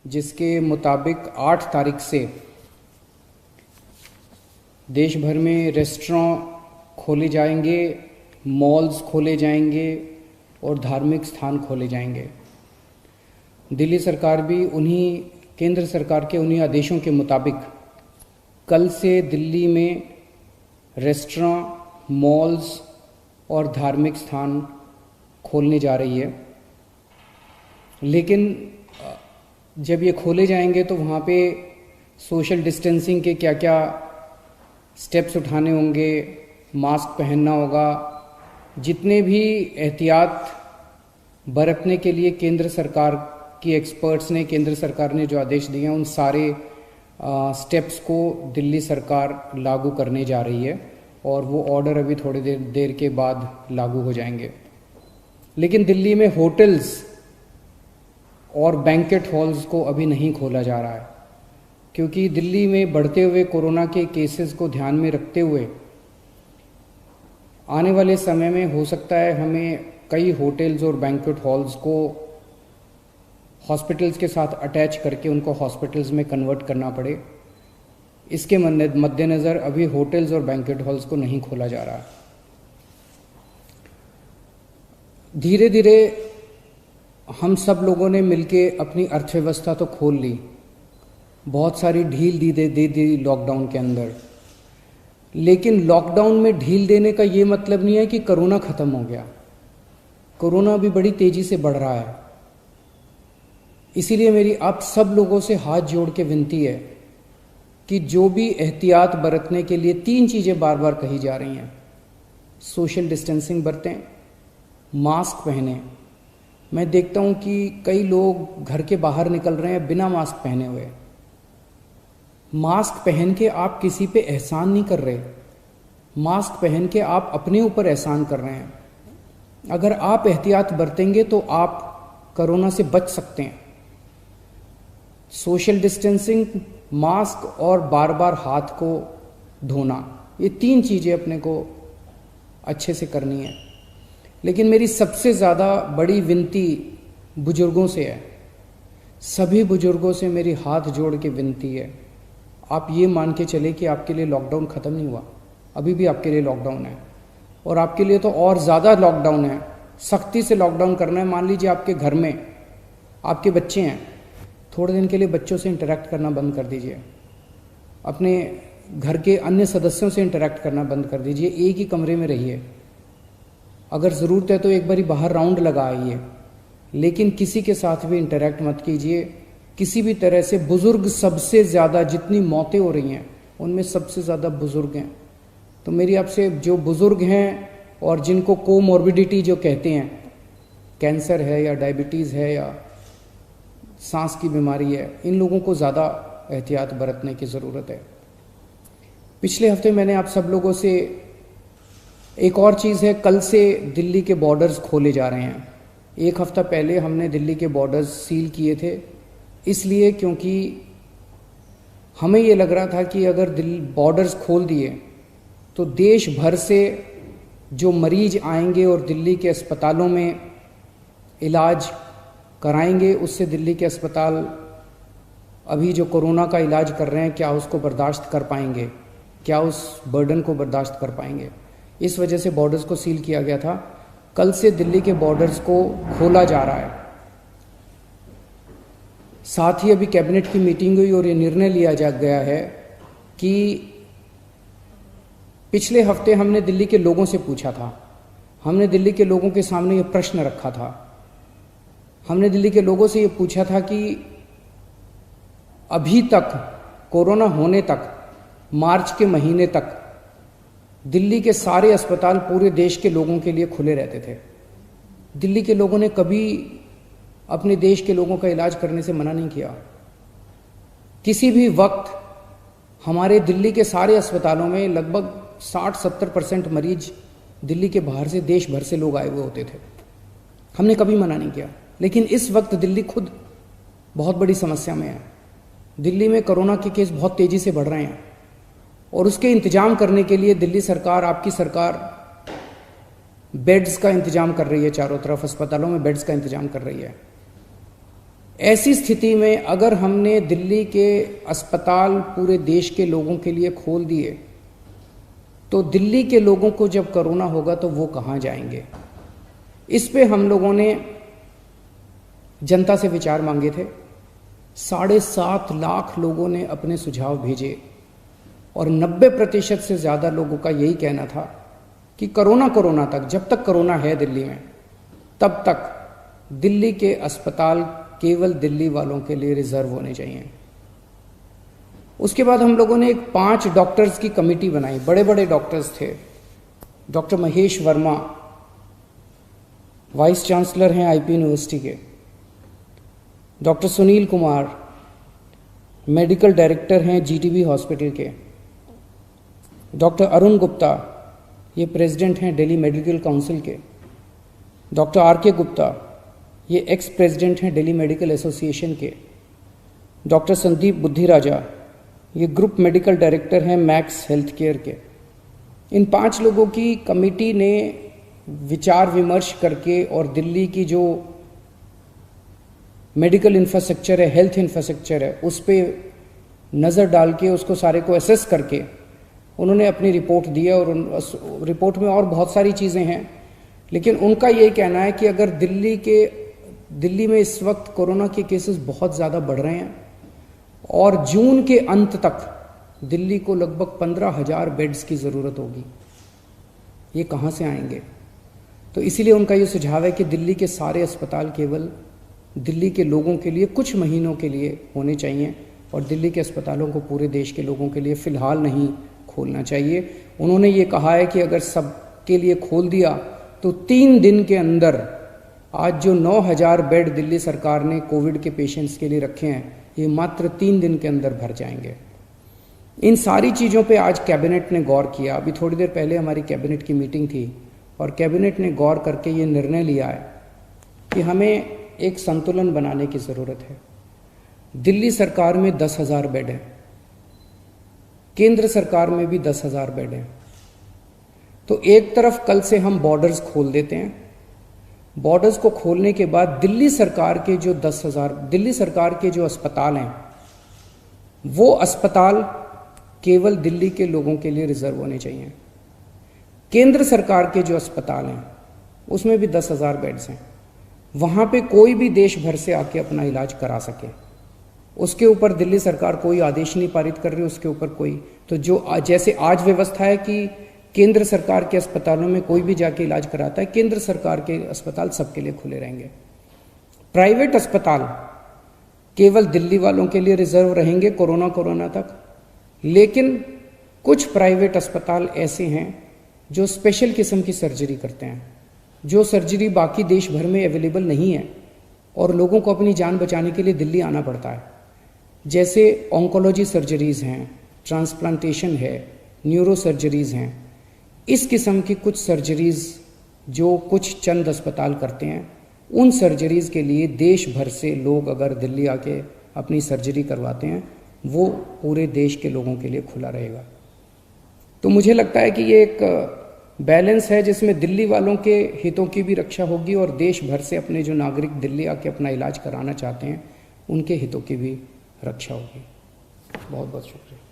जिसके मुताबिक 8 तारीख से देश भर में रेस्टोरेंट खोले जाएंगे, मॉल्स खोले जाएंगे और धार्मिक स्थान खोले जाएंगे। दिल्ली सरकार भी केंद्र सरकार के उन्हीं आदेशों के मुताबिक कल से दिल्ली में रेस्टोरेंट, मॉल्स और धार्मिक स्थान खोलने जा रही है। लेकिन जब ये खोले जाएंगे तो वहाँ पे सोशल डिस्टेंसिंग के क्या क्या स्टेप्स उठाने होंगे, मास्क पहनना होगा, जितने भी एहतियात बरतने के लिए केंद्र सरकार की एक्सपर्ट्स ने, केंद्र सरकार ने जो आदेश दिए हैं, उन सारे स्टेप्स को दिल्ली सरकार लागू करने जा रही है और वो ऑर्डर अभी थोड़ी देर के बाद लागू हो जाएंगे। लेकिन दिल्ली में होटल्स और बैंकेट हॉल्स को अभी नहीं खोला जा रहा है, क्योंकि दिल्ली में बढ़ते हुए कोरोना के केसेस को ध्यान में रखते हुए आने वाले समय में हो सकता है हमें कई होटल्स और बैंकेट हॉल्स को हॉस्पिटल्स के साथ अटैच करके उनको हॉस्पिटल्स में कन्वर्ट करना पड़े। इसके मद्देनज़र अभी होटल्स और बैंकेट हॉल्स को नहीं खोला जा रहा। धीरे धीरे हम सब लोगों ने मिलके अपनी अर्थव्यवस्था तो खोल ली, बहुत सारी ढील दे दी लॉकडाउन के अंदर। लेकिन लॉकडाउन में ढील देने का ये मतलब नहीं है कि कोरोना ख़त्म हो गया। कोरोना अभी बड़ी तेज़ी से बढ़ रहा है। इसीलिए मेरी आप सब लोगों से हाथ जोड़ के विनती है कि जो भी एहतियात बरतने के लिए 3 चीज़ें बार बार कही जा रही हैं, सोशल डिस्टेंसिंग बरतें, मास्क पहने। मैं देखता हूँ कि कई लोग घर के बाहर निकल रहे हैं बिना मास्क पहने हुए। मास्क पहन के आप किसी पे एहसान नहीं कर रहे, मास्क पहन के आप अपने ऊपर एहसान कर रहे हैं। अगर आप एहतियात बरतेंगे तो आप कोरोना से बच सकते हैं। सोशल डिस्टेंसिंग, मास्क और बार बार हाथ को धोना, ये 3 चीज़ें अपने को अच्छे से करनी है। लेकिन मेरी सबसे ज़्यादा बड़ी विनती बुजुर्गों से है। सभी बुजुर्गों से मेरी हाथ जोड़ के विनती है, आप ये मान के चले कि आपके लिए लॉकडाउन ख़त्म नहीं हुआ, अभी भी आपके लिए लॉकडाउन है और आपके लिए तो और ज़्यादा लॉकडाउन है। सख्ती से लॉकडाउन करना है। मान लीजिए आपके घर में आपके बच्चे हैं, थोड़े दिन के लिए बच्चों से इंटरेक्ट करना बंद कर दीजिए, अपने घर के अन्य सदस्यों से इंटरेक्ट करना बंद कर दीजिए, एक ही कमरे में रहिए। अगर ज़रूरत है तो एक बारी बाहर राउंड लगा आइए, लेकिन किसी के साथ भी इंटरेक्ट मत कीजिए किसी भी तरह से। बुज़ुर्ग सबसे ज़्यादा, जितनी मौतें हो रही हैं उनमें सबसे ज़्यादा बुज़ुर्ग हैं। तो मेरी आपसे, जो बुज़ुर्ग हैं और जिनको कोमॉर्बिडिटी जो कहते हैं, कैंसर है या डायबिटीज़ है या सांस की बीमारी है, इन लोगों को ज़्यादा एहतियात बरतने की ज़रूरत है। पिछले हफ्ते मैंने आप सब लोगों से एक और चीज़ है, कल से दिल्ली के बॉर्डर्स खोले जा रहे हैं। 1 हफ्ता पहले हमने दिल्ली के बॉर्डर्स सील किए थे, इसलिए क्योंकि हमें ये लग रहा था कि अगर बॉर्डर्स खोल दिए तो देश भर से जो मरीज आएंगे और दिल्ली के अस्पतालों में इलाज कराएंगे, उससे दिल्ली के अस्पताल अभी जो कोरोना का इलाज कर रहे हैं, क्या उसको बर्दाश्त कर पाएंगे, क्या उस बर्डन को बर्दाश्त कर पाएंगे। इस वजह से बॉर्डर्स को सील किया गया था। कल से दिल्ली के बॉर्डर्स को खोला जा रहा है। साथ ही अभी कैबिनेट की मीटिंग हुई और ये निर्णय लिया जा गया है कि पिछले हफ्ते हमने दिल्ली के लोगों से पूछा था, हमने दिल्ली के लोगों के सामने ये प्रश्न रखा था, हमने दिल्ली के लोगों से ये पूछा था कि अभी तक कोरोना होने तक, मार्च के महीने तक दिल्ली के सारे अस्पताल पूरे देश के लोगों के लिए खुले रहते थे। दिल्ली के लोगों ने कभी अपने देश के लोगों का इलाज करने से मना नहीं किया। किसी भी वक्त हमारे दिल्ली के सारे अस्पतालों में लगभग 60-70% मरीज दिल्ली के बाहर से, देश भर से लोग आए हुए होते थे। हमने कभी मना नहीं किया। लेकिन इस वक्त दिल्ली खुद बहुत बड़ी समस्या में है। दिल्ली में कोरोना के केस बहुत तेज़ी से बढ़ रहे हैं और उसके इंतजाम करने के लिए दिल्ली सरकार, आपकी सरकार, बेड्स का इंतजाम कर रही है। चारों तरफ अस्पतालों में बेड्स का इंतजाम कर रही है। ऐसी स्थिति में अगर हमने दिल्ली के अस्पताल पूरे देश के लोगों के लिए खोल दिए तो दिल्ली के लोगों को जब कोरोना होगा तो वो कहाँ जाएंगे। इस पे हम लोगों ने जनता से विचार मांगे थे। 7.5 लाख लोगों ने अपने सुझाव भेजे और 90% से ज़्यादा लोगों का यही कहना था कि कोरोना तक, जब तक कोरोना है दिल्ली में, तब तक दिल्ली के अस्पताल केवल दिल्ली वालों के लिए रिजर्व होने चाहिए। उसके बाद हम लोगों ने एक 5 डॉक्टर्स की कमेटी बनाई। बड़े बड़े डॉक्टर्स थे। Doctor Mahesh Verma vice chancellor हैं आईपी यूनिवर्सिटी के, doctor Sunil Kumar medical director हैं जीटीबी हॉस्पिटल के, डॉक्टर अरुण गुप्ता ये प्रेसिडेंट हैं दिल्ली मेडिकल काउंसिल के, डॉक्टर आर.के. गुप्ता ये एक्स प्रेसिडेंट हैं दिल्ली मेडिकल एसोसिएशन के, डॉक्टर संदीप बुद्धिराजा ये ग्रुप मेडिकल डायरेक्टर हैं मैक्स हेल्थ केयर के। इन 5 लोगों की कमेटी ने विचार विमर्श करके और दिल्ली की जो मेडिकल इंफ्रास्ट्रक्चर है, हेल्थ इंफ्रास्ट्रक्चर है, उस पर नज़र डाल के उसको सारे को एसेस करके उन्होंने अपनी रिपोर्ट दी है। और उस रिपोर्ट में और बहुत सारी चीज़ें हैं, लेकिन उनका ये कहना है कि अगर दिल्ली में इस वक्त कोरोना के केसेस बहुत ज़्यादा बढ़ रहे हैं और जून के अंत तक दिल्ली को लगभग 15,000 बेड्स की ज़रूरत होगी। ये कहाँ से आएंगे? तो इसीलिए उनका ये सुझाव है कि दिल्ली के सारे अस्पताल केवल दिल्ली के लोगों के लिए कुछ महीनों के लिए होने चाहिए और दिल्ली के अस्पतालों को पूरे देश के लोगों के लिए फ़िलहाल नहीं खोलना चाहिए। उन्होंने ये कहा है कि अगर सबके लिए खोल दिया तो 3 दिन के अंदर आज जो 9,000 बेड दिल्ली सरकार ने कोविड के पेशेंट्स के लिए रखे हैं, ये मात्र 3 दिन के अंदर भर जाएंगे। इन सारी चीज़ों पे आज कैबिनेट ने गौर किया। अभी थोड़ी देर पहले हमारी कैबिनेट की मीटिंग थी और कैबिनेट ने गौर करके ये निर्णय लिया है कि हमें एक संतुलन बनाने की ज़रूरत है। दिल्ली सरकार में 10,000 बेड हैं, केंद्र सरकार में भी 10,000 बेड हैं। तो एक तरफ कल से हम बॉर्डर्स खोल देते हैं। बॉर्डर्स को खोलने के बाद दिल्ली सरकार के जो 10,000 दिल्ली सरकार के जो अस्पताल हैं, वो अस्पताल केवल दिल्ली के लोगों के लिए रिजर्व होने चाहिए। केंद्र सरकार के जो अस्पताल हैं उसमें भी 10,000 बेड्स हैं। वहाँ पे कोई भी देश भर से आके अपना इलाज करा सके, उसके ऊपर दिल्ली सरकार कोई आदेश नहीं पारित कर रही, उसके ऊपर कोई तो जो जैसे आज व्यवस्था है कि केंद्र सरकार के अस्पतालों में कोई भी जाके इलाज कराता है, केंद्र सरकार के अस्पताल सबके लिए खुले रहेंगे। प्राइवेट अस्पताल केवल दिल्ली वालों के लिए रिजर्व रहेंगे कोरोना तक। लेकिन कुछ प्राइवेट अस्पताल ऐसे हैं जो स्पेशल किस्म की सर्जरी करते हैं, जो सर्जरी बाकी देश भर में अवेलेबल नहीं है और लोगों को अपनी जान बचाने के लिए दिल्ली आना पड़ता है। जैसे ऑन्कोलॉजी सर्जरीज़ हैं, ट्रांसप्लांटेशन है, न्यूरो सर्जरीज़ हैं। इस किस्म की कुछ सर्जरीज़ जो कुछ चंद अस्पताल करते हैं, उन सर्जरीज़ के लिए देश भर से लोग अगर दिल्ली आके अपनी सर्जरी करवाते हैं, वो पूरे देश के लोगों के लिए खुला रहेगा। तो मुझे लगता है कि ये एक बैलेंस है जिसमें दिल्ली वालों के हितों की भी रक्षा होगी और देश भर से अपने जो नागरिक दिल्ली आके अपना इलाज कराना चाहते हैं उनके हितों की भी रक्षा होगी। बहुत बहुत शुक्रिया।